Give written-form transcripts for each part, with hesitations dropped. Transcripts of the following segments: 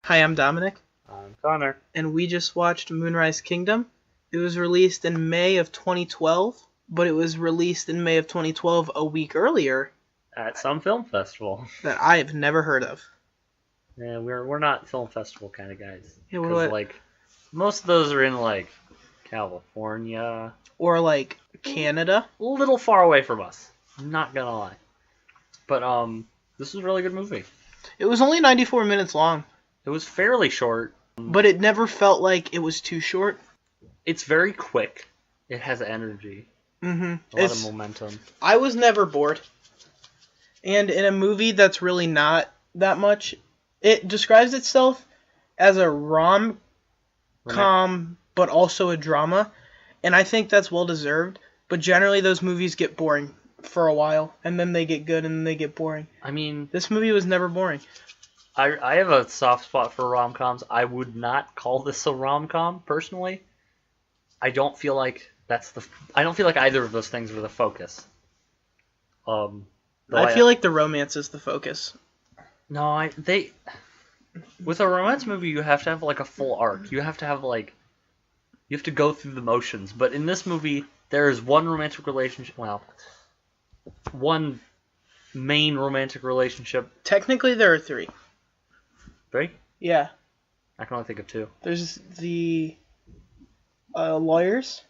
Hi, I'm Dominic, I'm Connor. and we just watched MoonRise Kingdom. It was released in May of 2012, but it was released in May of 2012 a week earlier At some film festival. that I have never heard of. Yeah, we're not film festival kind of guys. Yeah, Because like most of those are in like California, or like Canada. a little far away from us. I'm not gonna lie. But this is a really good movie. It was only 94 minutes long, It was fairly short. but it never felt like it was too short. It's very quick. It has energy, Mm-hmm. a lot of momentum. I was never bored. And in a movie that's really not that much, it describes itself as a rom-com, but also a drama, and I think that's well deserved. But generally, those movies get boring for a while, and then they get good, and then they get boring. I mean, This movie was never boring. I have a soft spot for rom-coms. I would not call this a rom-com personally. I don't feel like I don't feel like either of those things were the focus. I feel like the romance is the focus. No, with a romance movie, you have to have like a full arc. You have to have you have to go through the motions. But in this movie, there is one romantic relationship. Well, one main romantic relationship. Technically, there are three. Three? Yeah. I can only think of two. There's the lawyers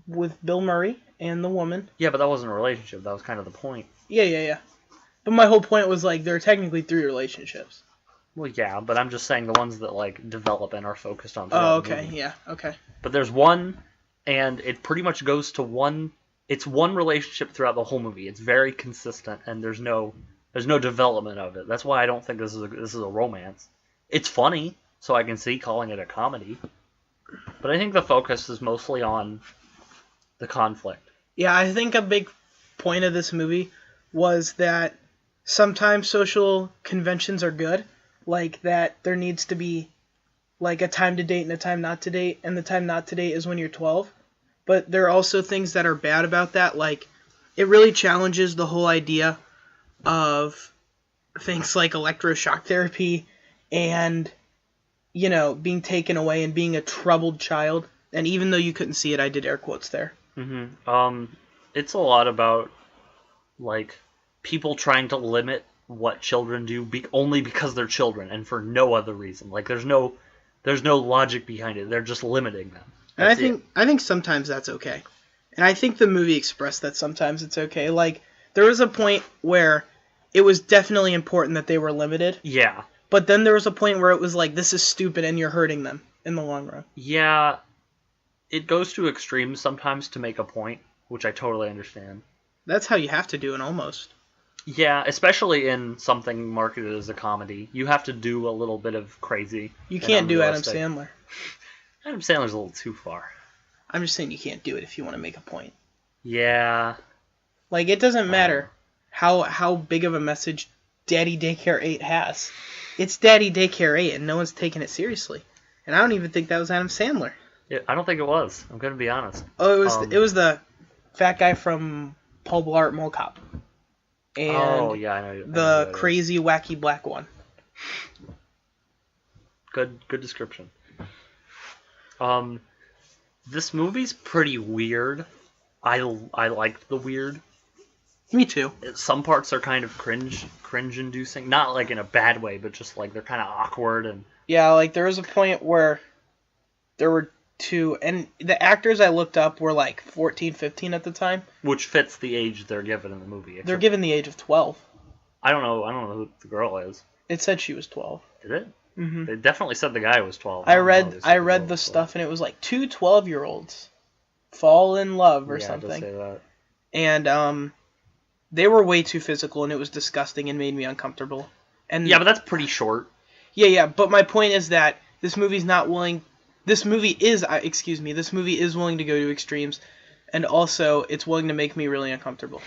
with Bill Murray and the woman. Yeah, but that wasn't a relationship. That was kind of the point. Yeah. But my whole point was, like, there are technically three relationships. Well, yeah, but I'm just saying the ones that like develop and are focused on. Oh, okay, yeah, okay. But there's one, and it pretty much goes to one. It's one relationship throughout the whole movie. It's very consistent, and there's no development of it. That's why I don't think this is a romance. It's funny, so I can see calling it a comedy. But I think the focus is mostly on the conflict. Yeah, I think a big point of this movie was that sometimes social conventions are good, like that there needs to be like a time to date and a time not to date, and the time not to date is when you're 12. But there are also things that are bad about that, like it really challenges the whole idea of things like electroshock therapy and, you know, being taken away and being a troubled child. And even though you couldn't see it, I did air quotes there. Mm-hmm. It's a lot about like people trying to limit what children do only because they're children and for no other reason. Like there's no logic behind it. They're just limiting them. And I think sometimes that's okay. And I think the movie expressed that sometimes it's okay. Like there was a point where it was definitely important that they were limited. Yeah. But then there was a point where it was like, this is stupid and you're hurting them in the long run. Yeah. It goes to extremes sometimes to make a point, which I totally understand. That's how you have to do it almost. Yeah, especially in something marketed as a comedy. You have to do a little bit of crazy. You can't do Adam Sandler. Adam Sandler's a little too far. I'm just saying you can't do it if you want to make a point. Yeah. Like, it doesn't matter how big of a message Daddy Daycare 8 has. It's Daddy Daycare 8, and no one's taking it seriously. And I don't even think that was Adam Sandler. Yeah, I don't think it was. I'm going to be honest. Oh, it was the fat guy from Paul Blart Mall Cop. And I know. The crazy, wacky black one. Good description. This movie's pretty weird. I liked the weird. Me too. Some parts are kind of cringe-inducing. Not like in a bad way, but just like they're kind of awkward and. Yeah, like there was a point where there were two, and the actors I looked up were like 14, 15 at the time. Which fits the age they're given in the movie. They're given the age of 12. I don't know who the girl is. It said she was 12. Did it? Mm-hmm. They definitely said the guy was 12. I read the stuff, and it was like two 12-year-olds fall in love or something. Yeah, it does say that. And they were way too physical, and it was disgusting and made me uncomfortable. And yeah, but that's pretty short. Yeah. But my point is that this movie's not willing. This movie is willing to go to extremes, and also it's willing to make me really uncomfortable.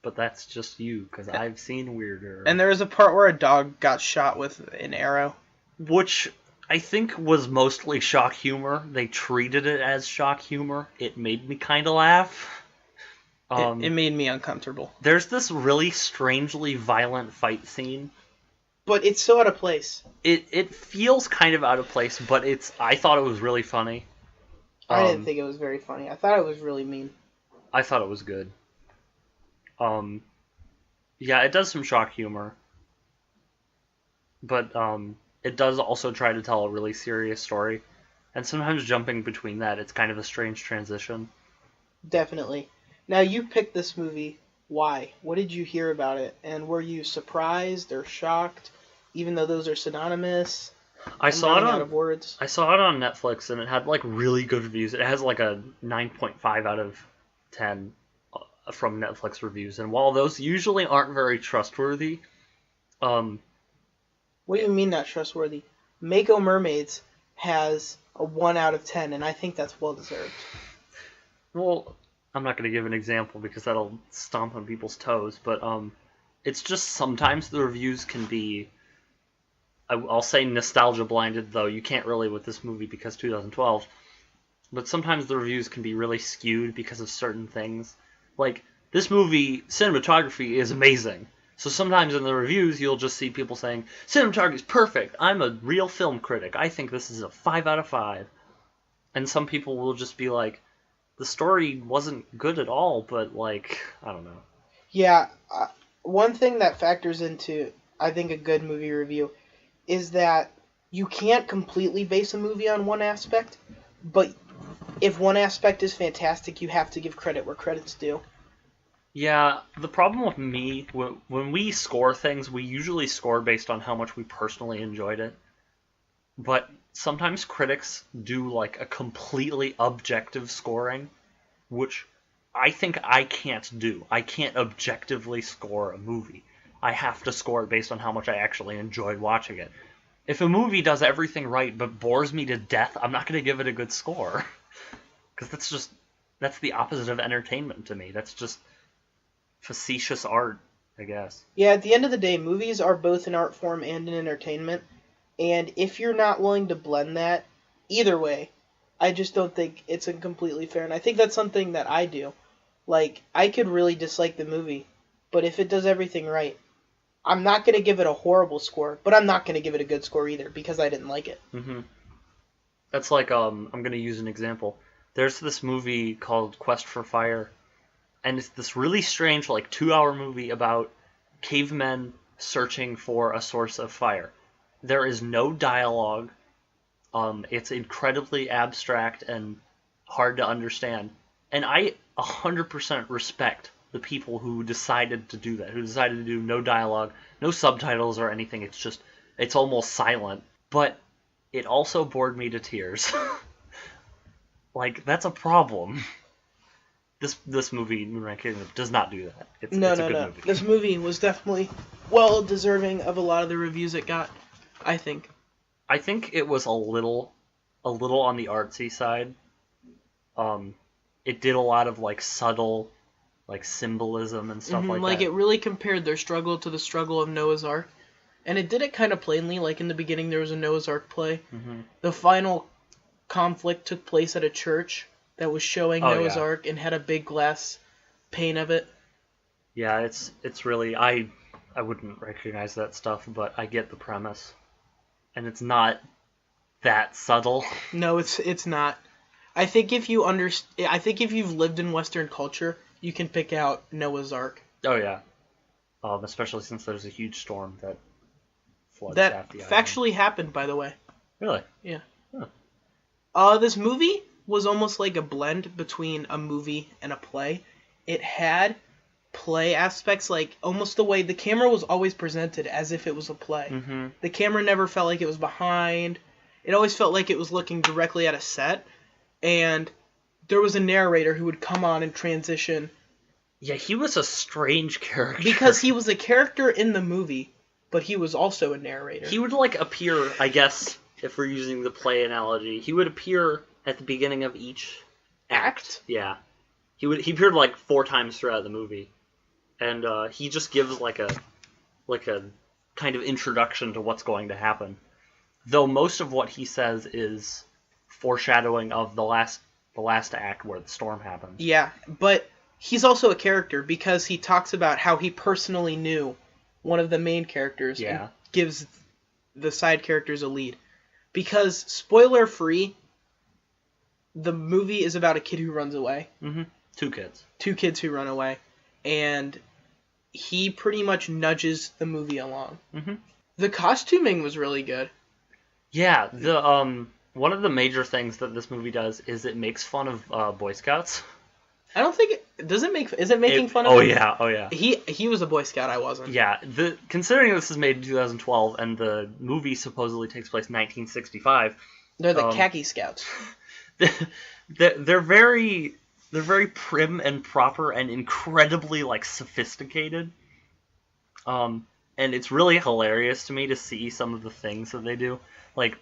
But that's just you, because I've seen weirder. And there was a part where a dog got shot with an arrow. Which I think was mostly shock humor. They treated it as shock humor. It made me kind of laugh. It made me uncomfortable. There's this really strangely violent fight scene but it's so out of place. It feels kind of out of place, but I thought it was really funny. I didn't think it was very funny. I thought it was really mean. I thought it was good. Yeah, it does some shock humor, but it does also try to tell a really serious story, and sometimes jumping between that, it's kind of a strange transition. Definitely. Now, you picked this movie. Why? What did you hear about it? And were you surprised or shocked, even though those are synonymous? I saw it out of words. I saw it on Netflix, and it had like really good reviews. It has like a 9.5 out of 10 from Netflix reviews, and while those usually aren't very trustworthy, what do you mean not trustworthy? Mako Mermaids has a 1 out of 10, and I think that's well deserved. Well, I'm not going to give an example because that'll stomp on people's toes, but it's just sometimes the reviews can be, I'll say nostalgia blinded, though you can't really with this movie because 2012, but sometimes the reviews can be really skewed because of certain things. Like, this movie, cinematography is amazing. So sometimes in the reviews, you'll just see people saying, cinematography is perfect. I'm a real film critic. I think this is a 5 out of 5. And some people will just be like, the story wasn't good at all, but, like, I don't know. Yeah, one thing that factors into, I think, a good movie review is that you can't completely base a movie on one aspect, but if one aspect is fantastic, you have to give credit where credit's due. Yeah, the problem with me, when we score things, we usually score based on how much we personally enjoyed it. But sometimes critics do like a completely objective scoring, which I think I can't do. I can't objectively score a movie. I have to score it based on how much I actually enjoyed watching it. If a movie does everything right but bores me to death, I'm not going to give it a good score. Because that's the opposite of entertainment to me. That's just facetious art, I guess. Yeah, at the end of the day, movies are both an art form and an entertainment. And if you're not willing to blend that, either way, I just don't think it's completely fair. And I think that's something that I do. Like, I could really dislike the movie, but if it does everything right, I'm not going to give it a horrible score, but I'm not going to give it a good score either because I didn't like it. Mm-hmm. That's like, I'm going to use an example. There's this movie called Quest for Fire, and it's this really strange, like, 2-hour movie about cavemen searching for a source of fire. There is no dialogue. It's incredibly abstract and hard to understand. And I 100% respect the people who decided to do that, who decided to do no dialogue, no subtitles or anything. It's almost silent. But it also bored me to tears. Like, that's a problem. This movie, Moonrise Kingdom, does not do that. It's a good movie. This movie was definitely well deserving of a lot of the reviews it got, I think. I think it was a little on the artsy side. It did a lot of like subtle, like symbolism and stuff like that. Like it really compared their struggle to the struggle of Noah's Ark, and it did it kind of plainly. Like in the beginning, there was a Noah's Ark play. Mm-hmm. The final conflict took place at a church that was showing Noah's Ark and had a big glass pane of it. Yeah, it's really I wouldn't recognize that stuff, but I get the premise. And it's not that subtle. No, it's not. I think if you've lived in Western culture, you can pick out Noah's Ark. Oh yeah, especially since there's a huge storm that floods that half the island. That factually happened, by the way. Really? Yeah. Huh. This movie was almost like a blend between a movie and a play. It had play aspects, like almost the way the camera was always presented as if it was a play. Mm-hmm. The camera never felt like it was behind. It always felt like it was looking directly at a set, and there was a narrator who would come on and transition. Yeah, he was a strange character. Because he was a character in the movie, but he was also a narrator. He would like appear, I guess, if we're using the play analogy, he would appear at the beginning of each act. Yeah. He appeared like 4 times throughout the movie. And he just gives like a kind of introduction to what's going to happen. Though most of what he says is foreshadowing of the last act where the storm happens. Yeah, but he's also a character because he talks about how he personally knew one of the main characters. Yeah. gives the side characters a lead. Because, spoiler free, the movie is about a kid who runs away. Mm-hmm. Two kids. Two kids who run away. And he pretty much nudges the movie along. Mm-hmm. The costuming was really good. Yeah, the one of the major things that this movie does is it makes fun of Boy Scouts. I don't think is it making fun of Oh him? yeah, oh yeah. He was a Boy Scout, I wasn't. Yeah, considering this is made in 2012 and the movie supposedly takes place in 1965. They're the khaki scouts. They're very prim and proper and incredibly like sophisticated. And it's really hilarious to me to see some of the things that they do. Like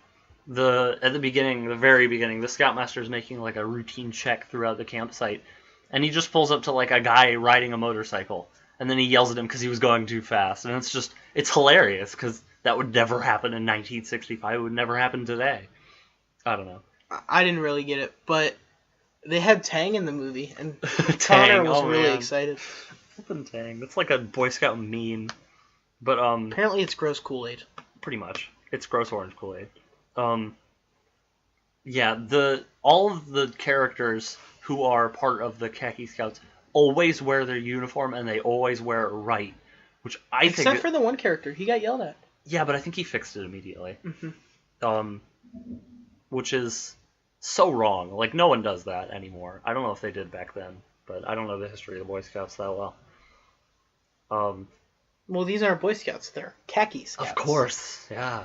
at the very beginning, the Scoutmaster is making like a routine check throughout the campsite, and he just pulls up to like a guy riding a motorcycle, and then he yells at him because he was going too fast, and it's hilarious because that would never happen in 1965. It would never happen today. I don't know. I didn't really get it, but they had Tang in the movie, and Tang, Connor was really excited. Flippin' Tang. That's like a Boy Scout meme. But apparently it's gross Kool-Aid. Pretty much. It's gross orange Kool-Aid. Yeah, all of the characters who are part of the Khaki Scouts always wear their uniform and they always wear it right, which I think except for the one character, he got yelled at. Yeah, but I think he fixed it immediately. Mm-hmm. Which is so wrong. Like no one does that anymore. I don't know if they did back then, but I don't know the history of the Boy Scouts that well. Well, these aren't Boy Scouts; they're Khaki Scouts. Of course, yeah.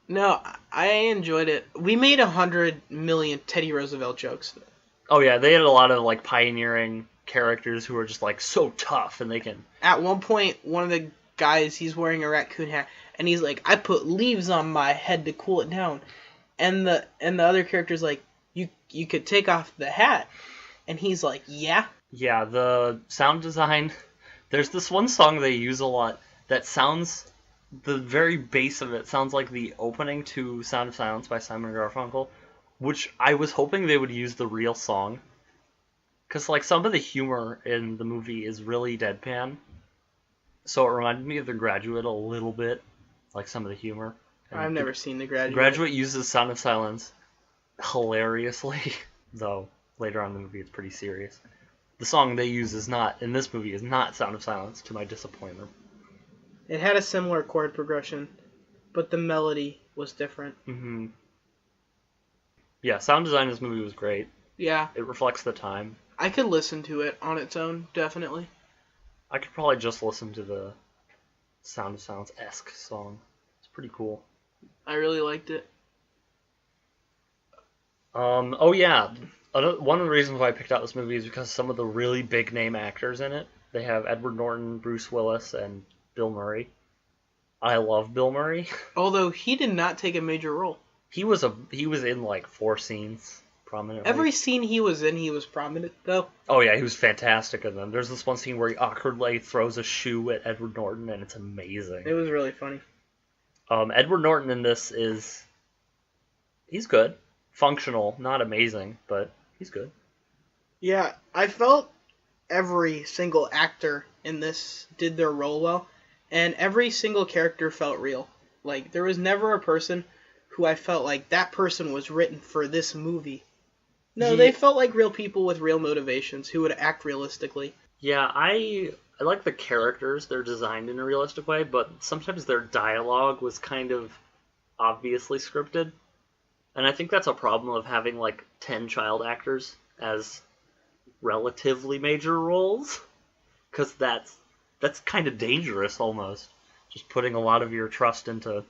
No, I enjoyed it. We made 100 million Teddy Roosevelt jokes. Oh yeah, they had a lot of like pioneering characters who are just like so tough, and they can. At one point, one of the guys, he's wearing a raccoon hat, and he's like, "I put leaves on my head to cool it down," and the other character's like, "You could take off the hat," and he's like, "Yeah." Yeah, the sound design. There's this one song they use a lot that sounds. The very base of it sounds like the opening to Sound of Silence by Simon & Garfunkel, which I was hoping they would use the real song. Because, like, some of the humor in the movie is really deadpan. So it reminded me of The Graduate a little bit, like some of the humor. And I've never seen The Graduate. Graduate uses Sound of Silence hilariously, though later on in the movie it's pretty serious. The song they use in this movie is not Sound of Silence, to my disappointment. It had a similar chord progression, but the melody was different. Mm-hmm. Yeah, sound design in this movie was great. Yeah. It reflects the time. I could listen to it on its own, definitely. I could probably just listen to the Sound of Silence-esque song. It's pretty cool. I really liked it. Oh yeah, one of the reasons why I picked out this movie is because some of the really big name actors in it. They have Edward Norton, Bruce Willis, and Bill Murray. I love Bill Murray. Although he did not take a major role. He was in like 4 scenes prominently. Every scene he was in, he was prominent though. Oh yeah, he was fantastic in them. There's this one scene where he awkwardly throws a shoe at Edward Norton, and it's amazing. It was really funny. Edward Norton in this he's good, functional, not amazing, but he's good. Yeah, I felt every single actor in this did their role well. And every single character felt real. Like, there was never a person who I felt like that person was written for this movie. No, Yeah. They felt like real people with real motivations who would act realistically. Yeah, I like the characters. They're designed in a realistic way, but sometimes their dialogue was kind of obviously scripted. And I think that's a problem of having, like, 10 child actors as relatively major roles. Because that's kind of dangerous, almost. Just putting a lot of your trust into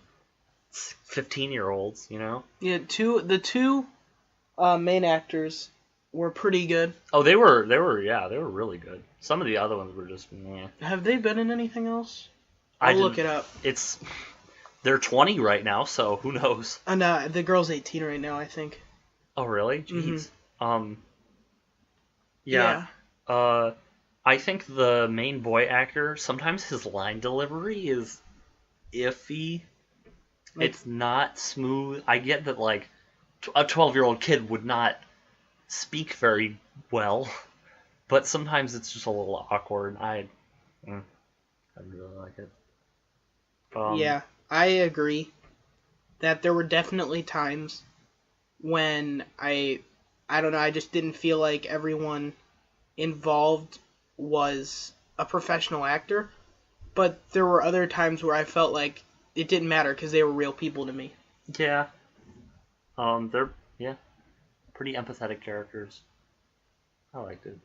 15-year-olds, you know? Yeah, the two main actors were pretty good. Oh, they were really good. Some of the other ones were just meh. Have they been in anything else? I'll look it up. They're 20 right now, so who knows? And the girl's 18 right now, I think. Oh, really? Jeez. Mm-hmm. Yeah. I think the main boy actor, sometimes his line delivery is iffy. It's not smooth. I get that, like, a 12-year-old kid would not speak very well, but sometimes it's just a little awkward. I really like it. Yeah. I agree that there were definitely times when I don't know, I just didn't feel like everyone involved was a professional actor, but there were other times where I felt like it didn't matter because they were real people to me. Yeah. They're pretty empathetic characters. I liked it.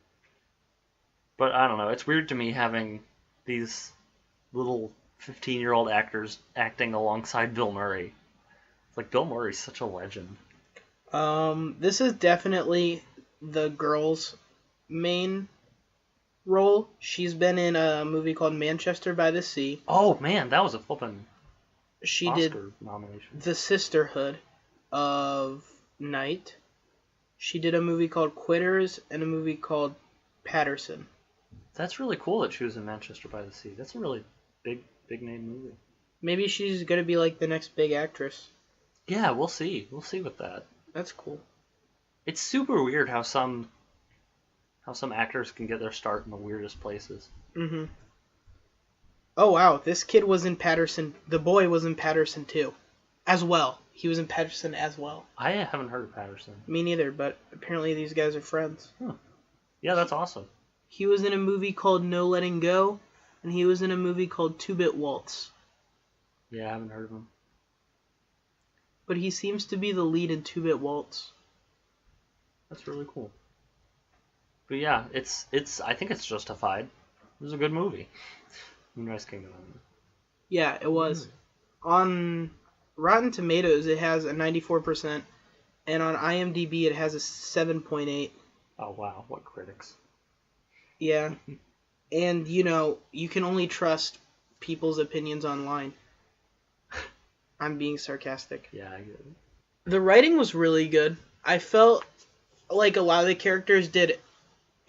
But I don't know, it's weird to me having these little 15-year-old actors acting alongside Bill Murray. It's like Bill Murray's such a legend. This is definitely the girl's main role. She's been in a movie called Manchester by the Sea. Oh man, that was a flippin' She Oscar did nomination. The Sisterhood of Night. She did a movie called Quitters and a movie called Patterson. That's really cool that she was in Manchester by the Sea. That's a really big name movie. Maybe she's gonna be like the next big actress. Yeah, we'll see. We'll see with that. That's cool. It's super weird how some actors can get their start in the weirdest places. Mm-hmm. Oh wow, this kid was in Patterson. The boy was in Patterson too, as well. He was in Patterson as well. I haven't heard of Patterson. Me neither, but apparently these guys are friends. Huh. Yeah, that's awesome. He was in a movie called No Letting Go, and he was in a movie called 2-Bit Waltz. Yeah, I haven't heard of him. But he seems to be the lead in 2-Bit Waltz. That's really cool. But yeah, it's I think it's justified. It was a good movie. MoonRise Kingdom. Yeah, it was. On Rotten Tomatoes, it has a 94%, and on IMDb, it has a 7.8. Oh wow, what critics. Yeah. And, you can only trust people's opinions online. I'm being sarcastic. Yeah, I get it. The writing was really good. I felt like a lot of the characters did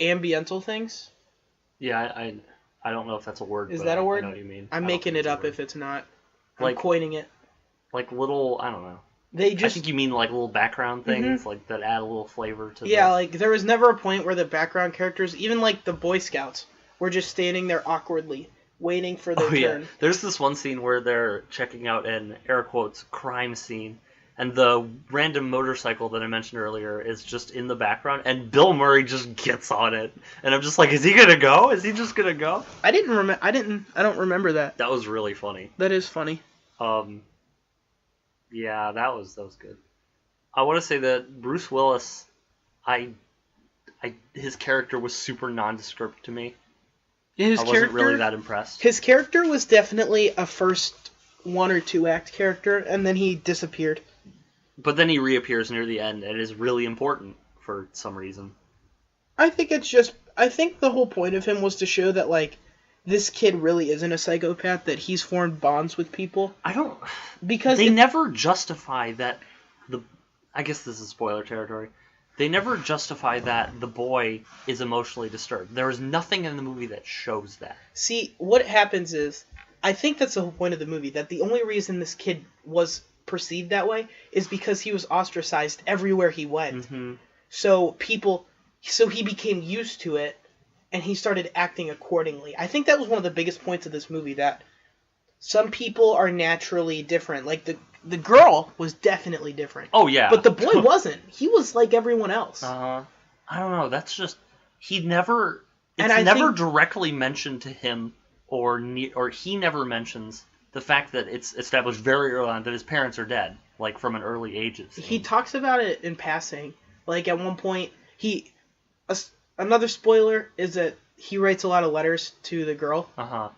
ambiental things. Yeah, I don't know if that's a word. Is but that a word? I know what you mean. I'm making it up if it's not. I'm coining it. Like little, I don't know. I think you mean like little background things, like that add a little flavor to. Yeah, like there was never a point where the background characters, even like the Boy Scouts, were just standing there awkwardly, waiting for their turn. Yeah. There's this one scene where they're checking out an air quotes crime scene, and the random motorcycle that I mentioned earlier is just in the background, and Bill Murray just gets on it, and I'm just like, is he gonna go? Is he just gonna go? I don't remember that. That was really funny. That is funny. Yeah, that was good. I want to say that Bruce Willis, his character was super nondescript to me. I wasn't really that impressed. His character was definitely a first 1 or 2 act character, and then he disappeared. But then he reappears near the end, and is really important for some reason. I think the whole point of him was to show that, like, this kid really isn't a psychopath, that he's formed bonds with people. Because they never justify that I guess this is spoiler territory. They never justify that the boy is emotionally disturbed. There is nothing in the movie that shows that. See, what happens is, I think that's the whole point of the movie, that the only reason this kid was perceived that way is because he was ostracized everywhere he went. Mm-hmm. So he became used to it, and he started acting accordingly. I think that was one of the biggest points of this movie, that some people are naturally different. Like, the girl was definitely different. Oh, yeah. But the boy wasn't. He was like everyone else. I don't know. That's just... It's never directly mentioned to him, or he never mentions the fact that it's established very early on that his parents are dead, like, from an early age. He talks about it in passing. Like, at one point, another spoiler is that he writes a lot of letters to the girl. Uh-huh.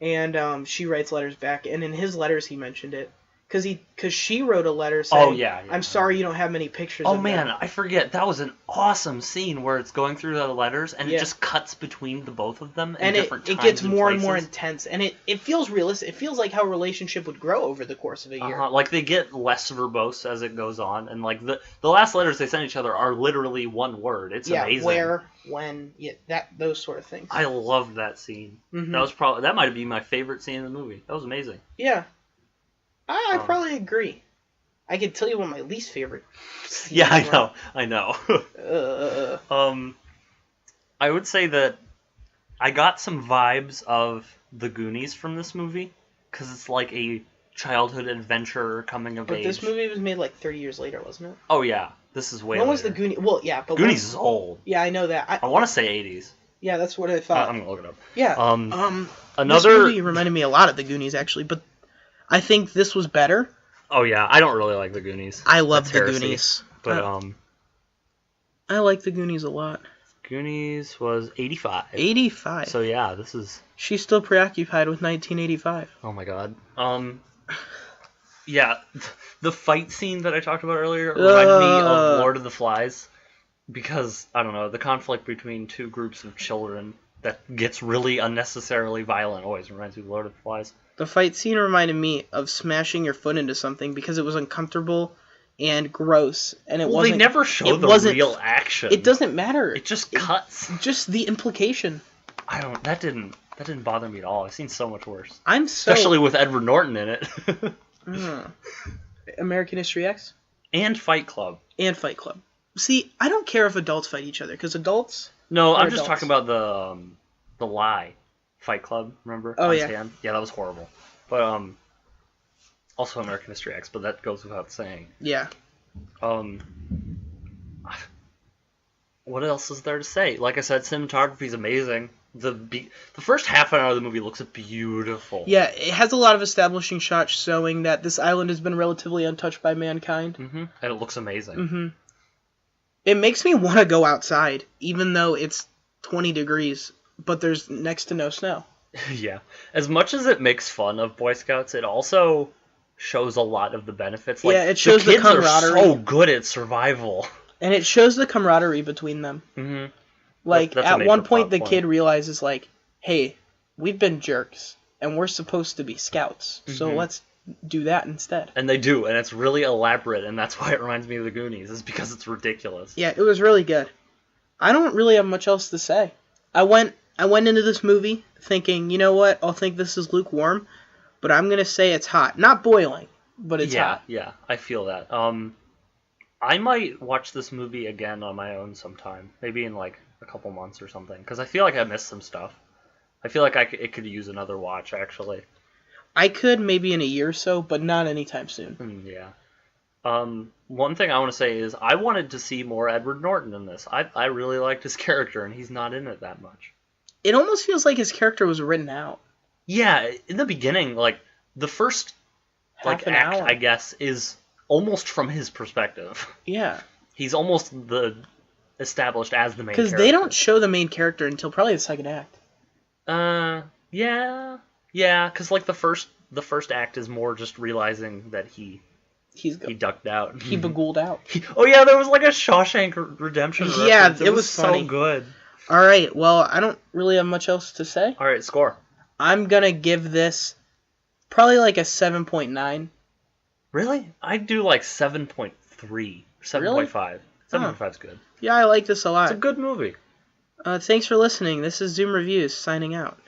And she writes letters back, and in his letters he mentioned it. Because she wrote a letter saying, I'm sorry you don't have many pictures of man, them. I forget. That was an awesome scene where it's going through the letters, and it just cuts between the both of them in different times. And it gets more and more intense, and it feels realistic. It feels like how a relationship would grow over the course of a year. Like, they get less verbose as it goes on, and like the last letters they send each other are literally one word. It's amazing. Where, when, those sort of things. I loved that scene. Mm-hmm. That might be my favorite scene in the movie. That was amazing. Yeah. I probably agree. I could tell you what my least favorite scene I know. I would say that I got some vibes of The Goonies from this movie, because it's like a childhood adventure coming of But age. this movie was made like 30 years later, wasn't it? Oh yeah, this is way. When was later. the Goonies? Well, yeah, but Goonies is old. Yeah, I know that. I want to say 80s. Yeah, that's what I thought. I'm gonna look it up. Yeah. Another This movie reminded me a lot of the Goonies actually, but I think this was better. Oh yeah, I don't really like the Goonies. I love That's the heresy. Goonies. But I like the Goonies a lot. Goonies was 85. 85. So yeah, this is. She's still preoccupied with 1985. Oh my god. Yeah, the fight scene that I talked about earlier reminded me of Lord of the Flies, because I don't know, the conflict between two groups of children that gets really unnecessarily violent always reminds me of Lord of the Flies. The fight scene reminded me of smashing your foot into something because it was uncomfortable and gross, and it wasn't. They never show the real action. It doesn't matter. It just cuts. Just the implication. That didn't bother me at all. I've seen so much worse. Especially with Edward Norton in it. American History X? And Fight Club. See, I don't care if adults fight each other, because adults... No, I'm just talking about the Lie Fight Club, remember? Oh, yeah. Stan? Yeah, that was horrible. But, also American History X, but that goes without saying. Yeah. What else is there to say? Like I said, cinematography is amazing. The first half an hour of the movie looks beautiful. Yeah, it has a lot of establishing shots showing that this island has been relatively untouched by mankind. Mm-hmm. And it looks amazing. Mm-hmm. It makes me want to go outside, even though it's 20 degrees, but there's next to no snow. Yeah. As much as it makes fun of Boy Scouts, it also shows a lot of the benefits. Like, yeah, it shows the camaraderie. Are so good at survival. And it shows the camaraderie between them. Mm-hmm. Like, that's at one point, the kid realizes, like, hey, we've been jerks, and we're supposed to be scouts, so let's do that instead. And they do, and it's really elaborate, and that's why it reminds me of the Goonies, is because it's ridiculous. Yeah, it was really good. I don't really have much else to say. I went into this movie thinking, you know what, I'll think this is lukewarm, but I'm going to say it's hot. Not boiling, but it's hot. Yeah, I feel that. I might watch this movie again on my own sometime, maybe in, like, a couple months or something, because I feel like I missed some stuff. I feel like it could use another watch, actually. I could maybe in a year or so, but not anytime soon. Yeah. One thing I want to say is I wanted to see more Edward Norton in this. I really liked his character, and he's not in it that much. It almost feels like his character was written out. Yeah, in the beginning, like, the first act, I guess, is almost from his perspective. Yeah. He's almost established as the main character. Because they don't show the main character until probably the second act. Yeah, because like the first act is more just realizing that he ducked out. He beguiled out. There was like a Shawshank Redemption reference. Yeah, it was funny. So good. All right, well, I don't really have much else to say. All right, score. I'm gonna give this probably like a 7.9. Really? I'd do like 7.3, 7.5. Really? 7.5 is good. Yeah, I like this a lot. It's a good movie. Thanks for listening. This is Zoom Reviews signing out.